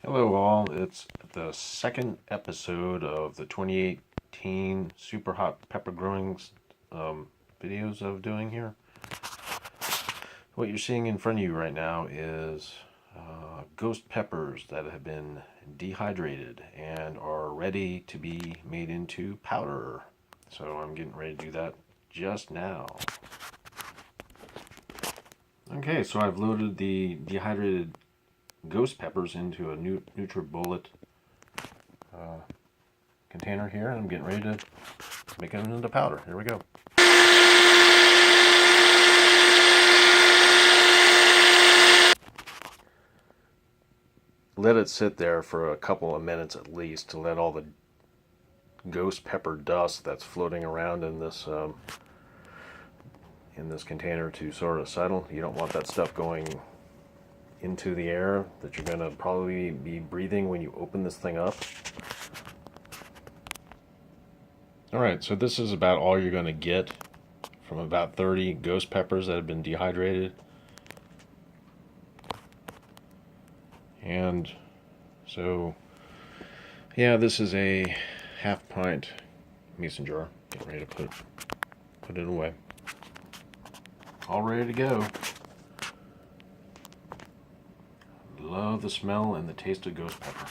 Hello all, it's the second episode of the 2018 Super Hot Pepper Growing videos I'm doing here. What you're seeing in front of you right now is ghost peppers that have been dehydrated and are ready to be made into powder. So I'm getting ready to do that just now. Okay, so I've loaded the dehydrated ghost peppers into a NutriBullet container here, and I'm getting ready to make it into powder. Here we go. Let it sit there for a couple of minutes at least to let all the ghost pepper dust that's floating around in this container to sort of settle. You don't want that stuff going into the air that you're going to probably be breathing when you open this thing up. Alright, so this is about all you're going to get from about 30 ghost peppers that have been dehydrated. And so, yeah, this is a half-pint mason jar. Getting ready to put it away. All ready to go. Love the smell and the taste of ghost pepper.